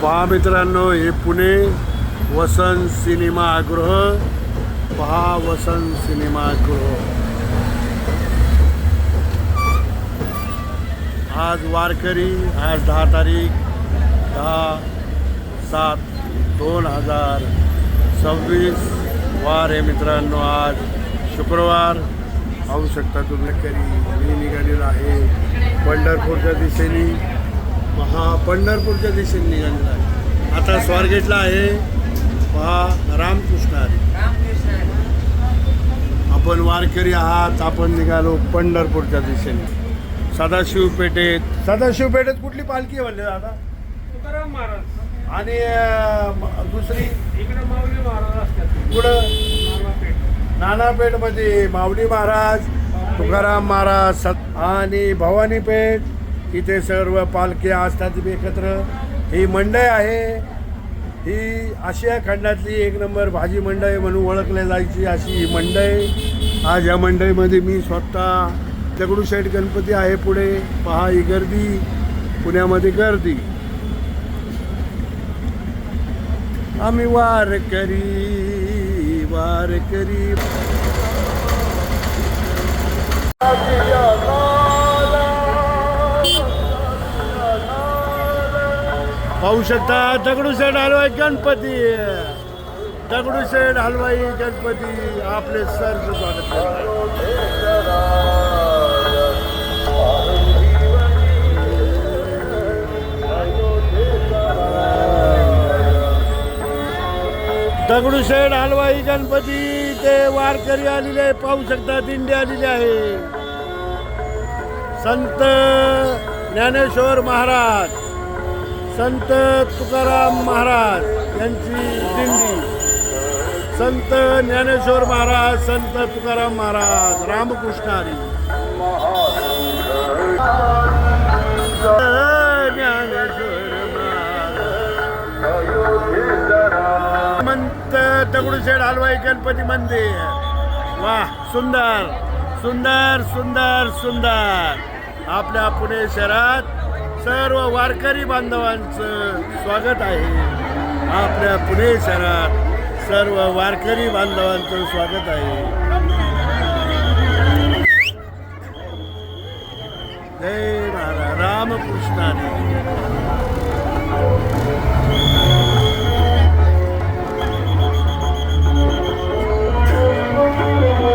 पहा मित्रांनो, हे पुणे वसंत सिनेमागृह. पहा वसंत सिनेमागृह. आज वारकरी, आज 10 तारीख 10/7/2026 वार आहे मित्रांनो. आज शुक्रवार. पाहू शकता तुम्ही मी निघालेलो आहे पंढरपूरच्या दिशेने. पहा पंढरपूरच्या दिशेने निघालेला आहे. आता स्वारगेटला आहे. पहा रामकृष्ण हरी. आपण वारकरी आहात. आपण निघालो पंढरपूरच्या दिशेने. सदाशिवपेठेत कुठली पालखी आहे म्हणले दादा? तुकाराम महाराज. आणि दुसरी इकडे माऊली महाराज असतात. कुठं? नानापेठ. नानापेठमध्ये माऊली महाराज, तुकाराम महाराज आणि भवानीपेठ इथे सर्व पालख्या असतात एकत्र. ही मंडई आहे. ही आशिया खंडातली एक नंबर भाजी मंडई म्हणून ओळखल्या जायची अशी ही मंडई. आज या मंडईमध्ये मी स्वतः दगडूशेठ गणपती आहे पुढे. पहा ही गर्दी, पुण्यामध्ये गर्दी. आम्ही वारकरी वारकरी. पाहू शकता दगडूशेठ हलवाई गणपती. दगडूशेठ हलवाई गणपती आपले सरचं स्वागत करतात. दगडूशेठ हलवाई गणपती ते वारकरी आलेले आहे. पाहू शकता दिंडी आलेली आहे. संत ज्ञानेश्वर महाराज, संत तुकाराम महाराज यांची दिंडी. संत ज्ञानेश्वर महाराज, संत तुकाराम महाराज, रामकृष्ण हरी. मंत दगडूशेठ हलवाई गणपती मंदिर. वाह, सुंदर सुंदर सुंदर सुंदर. आपल्या पुणे शहरात सर्व वारकरी बांधवांचं स्वागत आहे. आपल्या पुणे शहरात सर्व वारकरी बांधवांचं स्वागत आहे. जय महाराज रामकृष्ण हरी.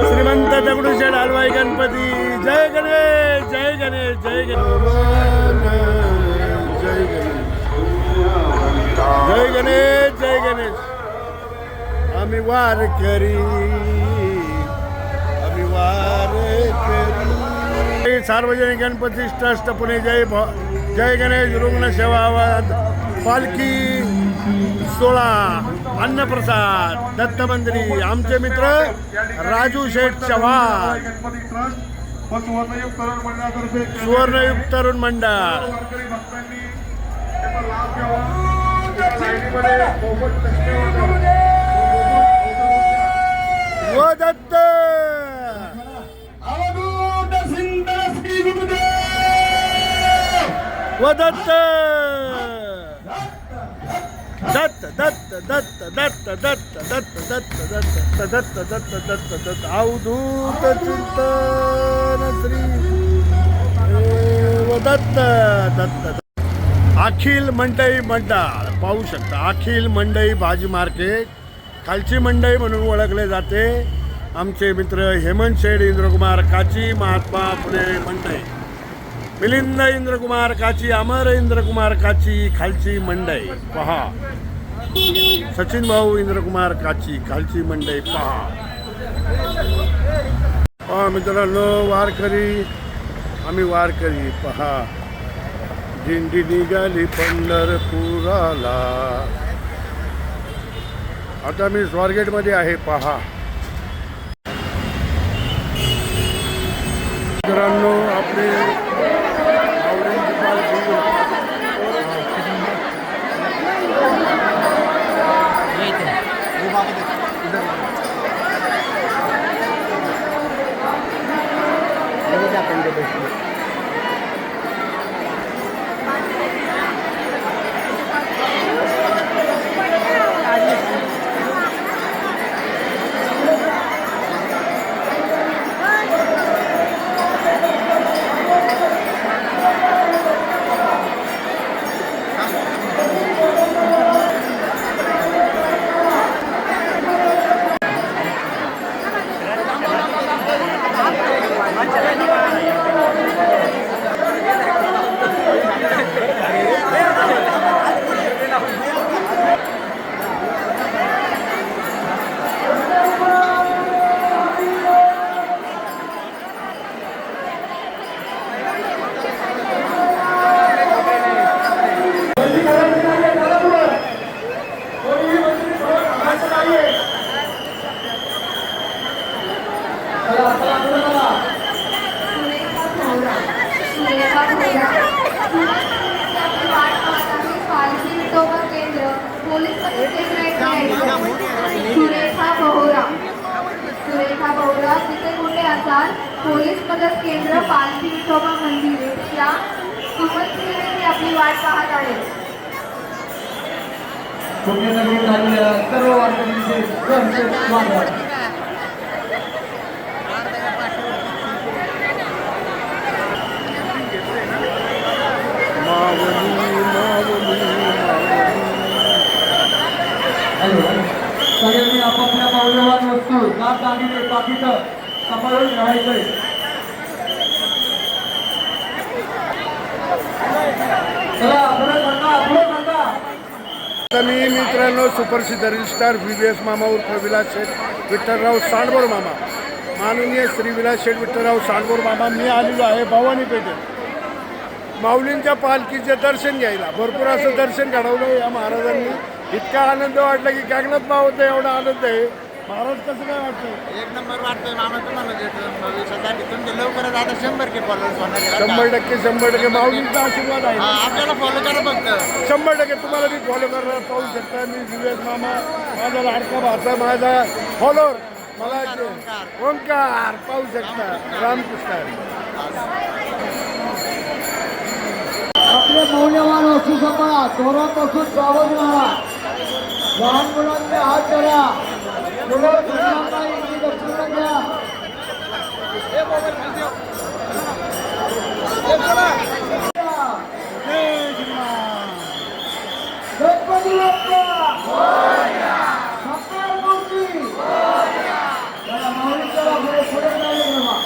श्रीमंत दगडूशेठ हलवाई गणपती. जय गणेश जय गणेश जय गणेश जय गणेश जय गणेश. आम्ही वारकरी आम्ही वारकरी. सार्वजनिक गणपती ट्रस्ट पुणे. जय गणेश रुग्णसेवा पालखी सोहळा अन्नप्रसाद दत्त मंदिरी. आमचे मित्र राजू शेठ चव्हाण, सुवर्णयुग तरुण मंडळ. व दत्त व दत्त दत्त दत्त दत्त दत्त दत्त दत्त दत्त दत्त दत्त दत्त दत्त दत्त अवधूत चिंतन श्री व दत्त दत्त. अखिल मंडई मंडळ. पाहू शकता अखिल मंडई भाजी मार्केट. खालची मंडई म्हणून ओळखले जाते. आमचे मित्र हेमंत शेठ इंद्रकुमार काची, महात्मा फुले मंडई. मिलिंद इंद्रकुमार काची, अमर इंद्रकुमार काची खालची मंडई. पहा सचिन भाऊ इंद्रकुमार काची खालची मंडई. पहा मित्रांनो वारकरी आम्ही वारकरी. पहा दिंडी निघाली पंढरपुराला. आता मी स्वारगेटमध्ये आहे. पहा मित्रांनो आपले सेवा केंद्र पोलीस मदत केंद्र एक आहे. सुरेखा बहुरा तिथे कुठे असाल पोलीस मदत केंद्र पालखी विठोबा मंदिर या सुमनश्रीने आपली वाट पाहत आहे. पुण्यनगरीत आलेल्या सर्व वारकऱ्यांचे सहर्ष स्वागत. सगळ्यांनी आपापल्या मौल्यवान वस्तू नाक दागिने पाकिटं सांभाळून राहायचंय. चला पुढे सांगा. आता मी मित्रांनो सुप्रसिद्ध रजिस्ट्रार VVS मामा उर्फ विलास शेठ विठ्ठलराव सांडभोर मामा माननीय श्री विलास शेठ विठ्ठलराव सांडभोर मामा मी आलेलो आहे भवानी पेठेत माऊलींच्या पालखीचे दर्शन घ्यायला. भरपूर असं दर्शन घडवलं या महाराजांनी. इतका आनंद वाटला की कागदात पावत एवढा आनंद आहे. महाराज कसं काय वाटतं? एक नंबर वाटतोय मामा तुम्हाला भविष्यासाठी तुमचे लवकरच आता 100K फॉलोअर्स होणार आहे. 100% माऊलींचा आशीर्वाद आहे. आपल्याला फॉलो करा फक्त. 100% तुम्हाला मी फॉलो करणार पाहू शकता. मी VVS मामा माझा लाडका भाचा माझा फॉलोअर मला ओंकार पाहू शकता. रामकृष्ण. आपले मौल्यवान वस्तू सांभाळा. चोरापासून सावध राहा. लहान मुलांचे हात धरा. मुलं चुकणार नाही ही दक्षता घ्या. गणपती बाप्पा सत्कार मूर्ती. चला, माऊलीच्या पुढे राहिले बाबा.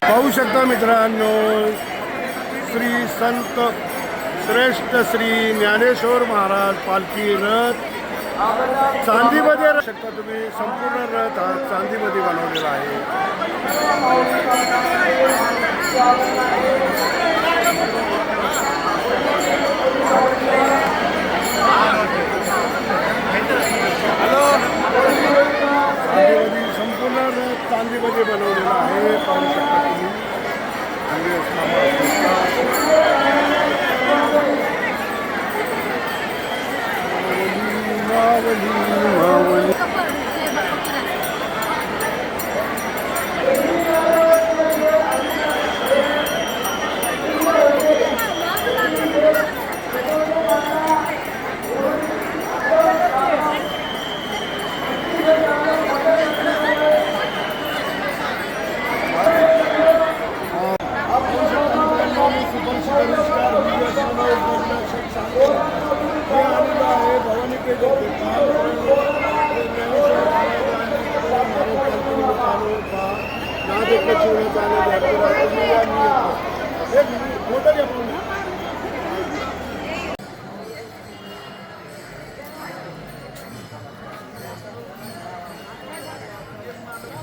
पाहू शकता मित्रांनो श्री संत श्रेष्ठ श्री ज्ञानेश्वर महाराज पालखी रथ चांदीमध्ये शकता तुम्ही. संपूर्ण रथ हा चांदीमध्ये बनवलेला आहे. संपूर्ण रथ चांदीमध्ये बनवलेला आहे. पाहू शकता तुम्ही. मावली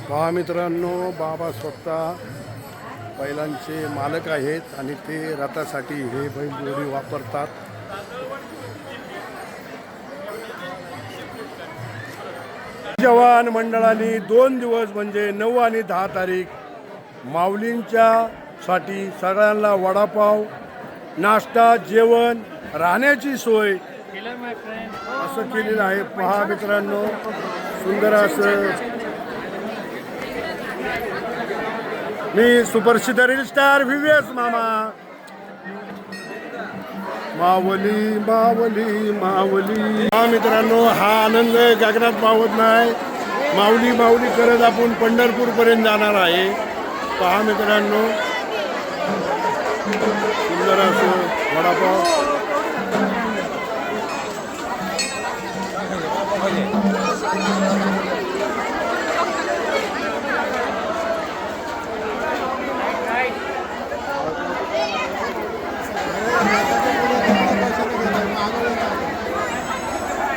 पहा मित्रांनो बाबा स्वतः बैलांचे मालक आहेत आणि ते रथासाठी हे बैलजोडी वापरतात. जवान मंडळाने 2 दिवस म्हणजे 9 आणि 10 तारीख माऊलींच्या साठी सगळ्यांना वडापाव नाश्ता जेवण राहण्याची सोय असं केलेलं आहे. पहा मित्रांनो सुंदर असं. मी सुप्रसिद्ध रजिस्ट्रार VVS मामा मावली मावली मावली. हा मित्रांनो हा आनंद गगनात मावत नाही. माऊली माऊली करत आपण पंढरपूरपर्यंत जाणार आहे. पहा मित्रांनो सुंदर असं वडापाव.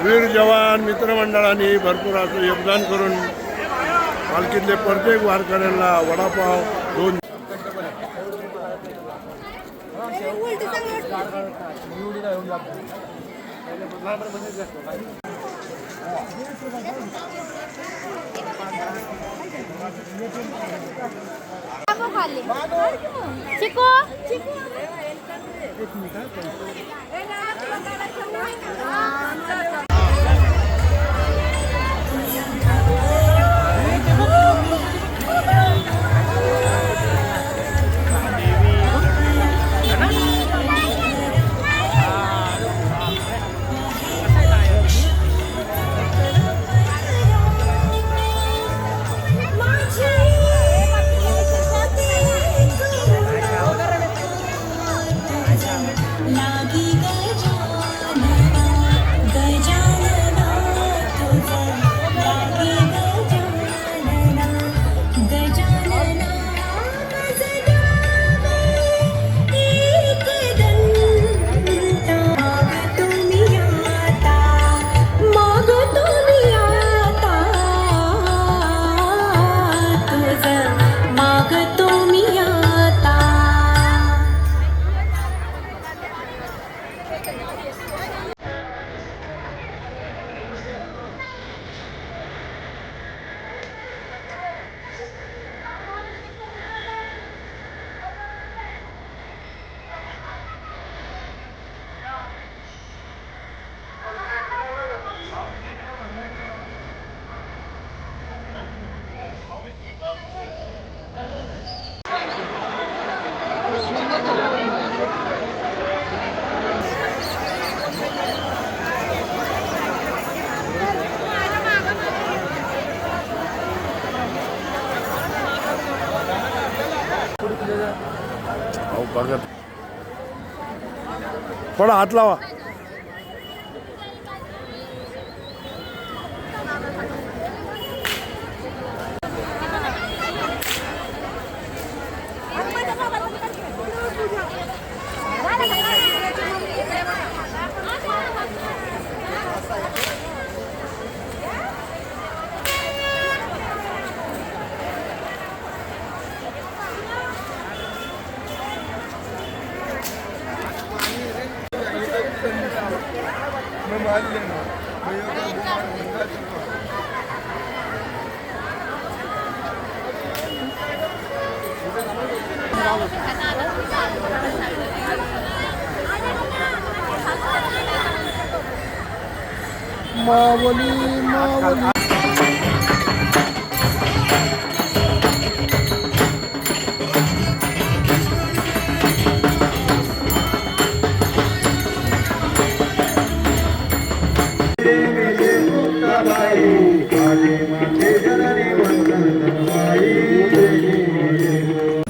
वीर जवान मित्रमंडळांनी भरपूर असं योगदान करून पालखीतले प्रत्येक वारकऱ्यांना वडापाव 2 चिकू बघत थोडा हात लावा. मावली मावली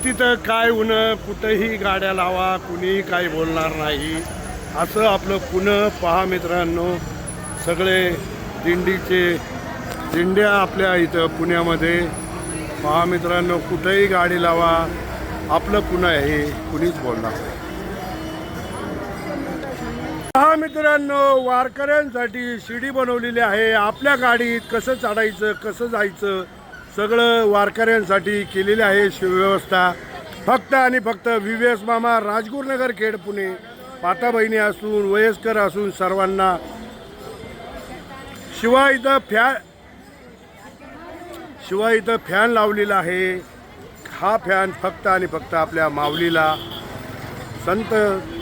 तिथं काय ऊन कुठेही गाड्या लावा कुणीही काही बोलणार नाही असं आपलं पुणे पहा मित्रांनो. सगळे दिंड्या आपल्या इथं पुण्यामध्ये पहा मित्रांनो. कुठेही गाडी लावा आपलं पुणे आहे कुणीच बोलणार नाही. पहा मित्रांनो वारकऱ्यांसाठी शिडी बनवलेली आहे. आपल्या गाडीत कसं चढायचं कसं जायचं सगळं वारकऱ्यांसाठी केलेली आहे सुव्यवस्था. फक्त आणि फक्त VVS मामा राजगुरुनगर खेड पुणे माता बहिणी असून वयस्कर असून सर्वांना. शिवाय इथं फॅन लावलेला आहे. हा फॅन फक्त आणि फक्त आपल्या माऊलीला संत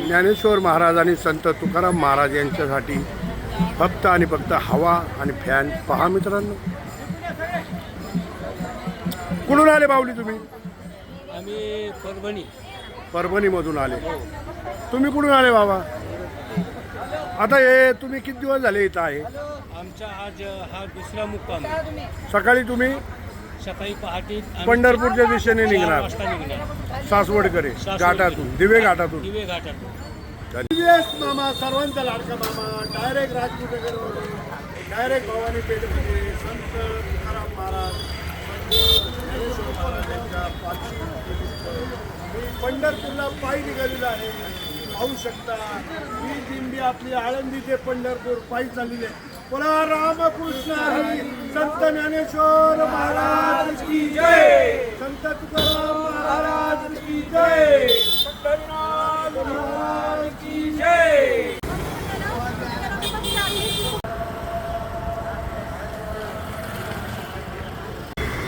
ज्ञानेश्वर महाराज आणि संत तुकाराम महाराज यांच्यासाठी फक्त आणि फक्त हवा आणि फॅन. पहा मित्रांनो कुठून आले माऊली तुम्ही? आम्ही परभणीमधून आले. तुम्ही कुठून आले बाबा? आता हे तुम्ही किती दिवस झाले इथं आहे? आमचा आज हा दुसरा मुक्काम. सकाळी तुम्ही सकाळी पहाटे आम्ही पंढरपूरच्या दिशेने 4 निघणार वाजता निघणार. सासवडकडे घाटातून दिवे घाटातून. दिवे घाटातून. VVS मामा सर्वांचा लाडका मामा डायरेक्ट राजगुरुनगरवरून डायरेक्ट भवानी पेठमध्ये संत तुकाराम महाराज संत ज्ञानेश्वर महाराज यांच्या पालखी मी पंढरपूरला पायी निघालेला आहे. पाहू शकता ही दिंडी आपली आळंदी ते पंढरपूर पायी चाललेली आहे. बोला रामकृष्ण हरी. संत ज्ञानेश्वर महाराज की जय. संत तुकाराम महाराज की जय. पंढरीनाथ महाराज की जय.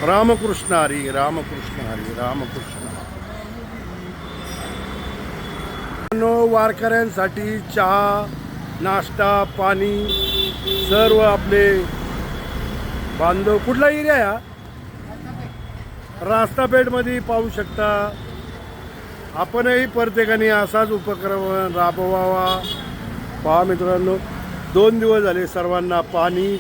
रामकृष्ण हरी. रामकृष्ण हरी. रामकृष्ण. वारकऱ्यांसाठी चहा नाश्ता पाणी सर्व आपले बांधव. कुठला एरिया या रास्तापेठमध्ये पाहू शकता. आपणही प्रत्येकाने असाच उपक्रम राबवावा. पहा मित्रांनो 2 दिवस झाले सर्वांना पाणी.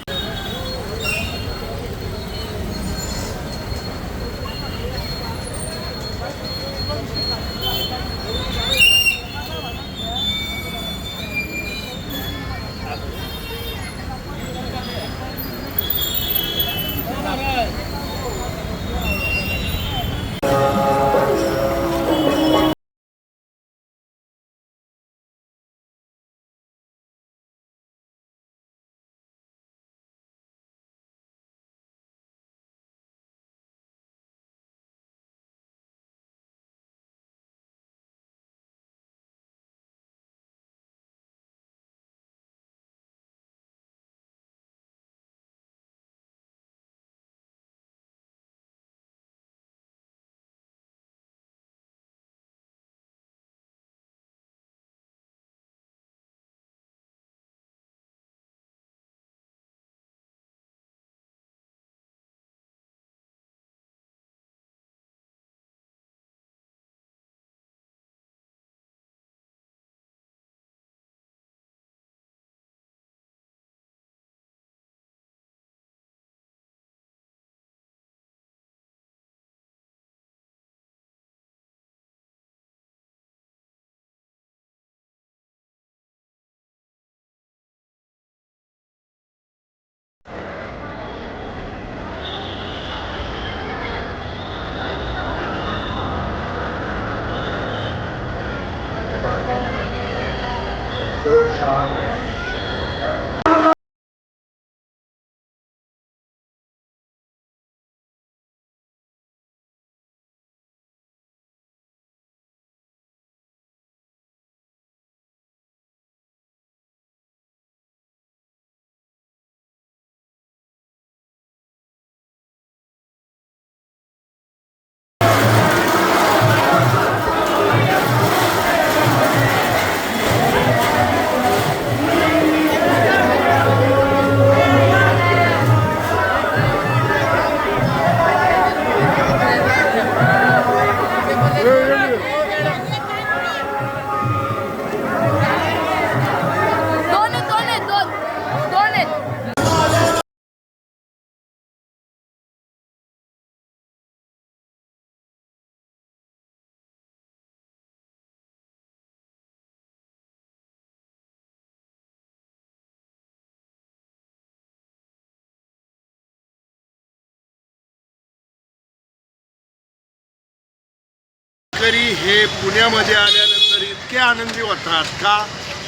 वारकरी हे पुण्यामध्ये आल्यानंतर इतके आनंदी होतात का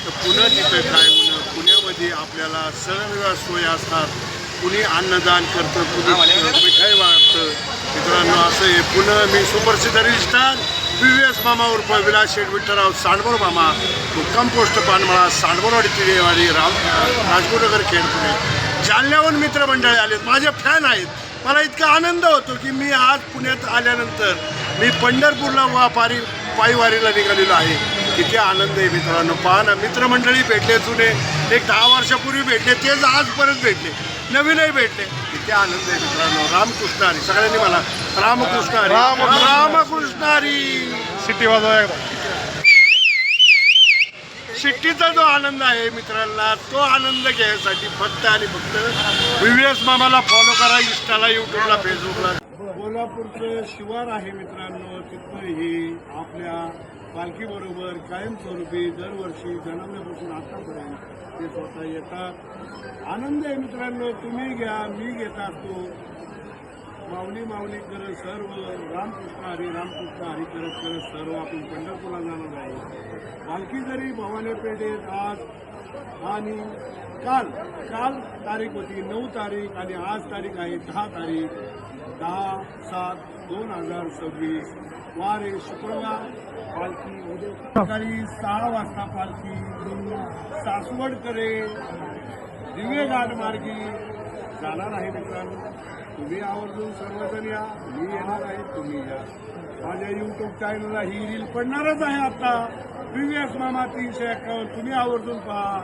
तर पुणे तिथं काय म्हणून पुण्यामध्ये आपल्याला सर्व सोयी असतात. कुणी अन्नदान करतं, कुणी मिठाई वाटतं. मित्रांनो असं हे पुणे. मी सुप्रसिद्ध रिस्टार VVS मामा उर्फ विलास शेठ विठ्ठलराव सांडभोर मामा, मुक्काम पोस्ट पानमळा, सांडभोरवाडी तिडेवाडी, राजगुरुनगर खेड पुणे. जालन्याहून मित्रमंडळी आलेत, माझे फॅन आहेत. मला इतका आनंद होतो की मी आज पुण्यात आल्यानंतर मी पंढरपूरला पायी वारीला निघालेलो आहे. किती आनंद आहे मित्रांनो. पहा ना, मित्रमंडळी भेटले जुने, एक 10 वर्षापूर्वी भेटले, तेच आज परत भेटले, नवीनही भेटले. किती आनंद आहे मित्रांनो. रामकृष्ण हरी. सगळ्यांनी मला रामकृष्ण हरी. रामकृष्ण हरी. सिटी वाजवा एकदा. शिट्टीचा जो आनंद आहे मित्रांना, तो आनंद घ्यायसाठी फक्त आणि फक्त VVS मामाला फॉलो करा. इंस्टाला, यूट्यूबला, फेसबुकला. कोल्हापूरचं शिवार आहे मित्रांनो. तिथं ही आपल्या पालखीबरोबर कायमस्वरूपी दरवर्षी जन्मल्यापासून आतापर्यंत ते स्वतः येतात. आनंद आहे मित्रांनो, तुम्ही घ्या, मी घेत असतो. माऊली माऊली करत सर्व रामकृष्ण हरी करत करत सर्व आपण पंढरपूरला जाणार आहे. पालखी जरी भवानी पेठेत आज आणि काल तारीख होती 9 तारीख आणि आज तारीख आहे 10 तारीख 10/7/2026 वार आहे शुक्रवार. पालखी उद्या सकाळी 6 वाजता पालखी सासवडकडे दिवे घाट मार्गी जाणार आहे. मित्रांनो, तुम्ही आवर्जून सर्वजण या, मी येणार आहे, तुम्ही या. माझ्या युट्यूब चॅनलला ही रील पडणारच आहे आता. VVS मामा 351 तुम्ही आवर्जून पहा.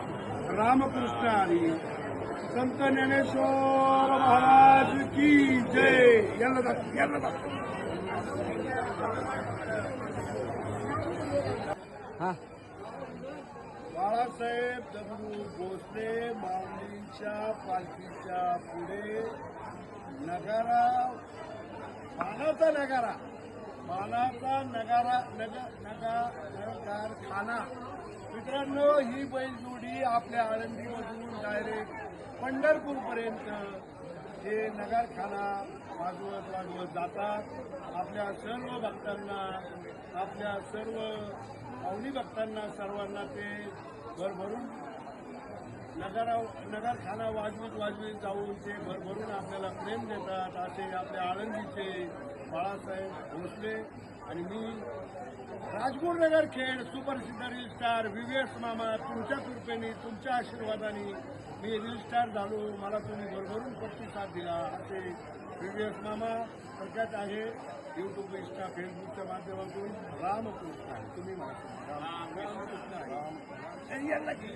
रामकृष्ण हरी. संत ज्ञानेश्वर महाराज की जय. यांना दाखव. बाळासाहेब दगडू भोसले माऊलींच्या पालखीच्या पुढे नगारा, मानाचा नगारखाना. मित्रांनो, ही बैलजोडी आपल्या आळंदीमधून डायरेक्ट पंढरपूरपर्यंत हे नगारखाना वाजवत जातात. आपल्या सर्व भक्तांना, आपल्या सर्व माऊली भक्तांना सर्वांना ते भरभरून नगारखाना वाजवीत जाऊन ते भरभरून आपल्याला प्रेम देतात. असे आपल्या आळंदीचे बाळासाहेब भोसले आणि मी राजगुरुनगर खेड सुप्रसिद्ध रील स्टार VVS मामा. तुमच्या कृपेने, तुमच्या आशीर्वादाने मी रील स्टार झालो. मला तुम्ही भरभरून प्रतिसाद दिला. असे VVS मामा प्रख्यात आहे यूट्यूब, इंस्टा, फेसबुकच्या माध्यमातून. रामकृष्ण तुम्ही म्हणा. रामकृष्ण.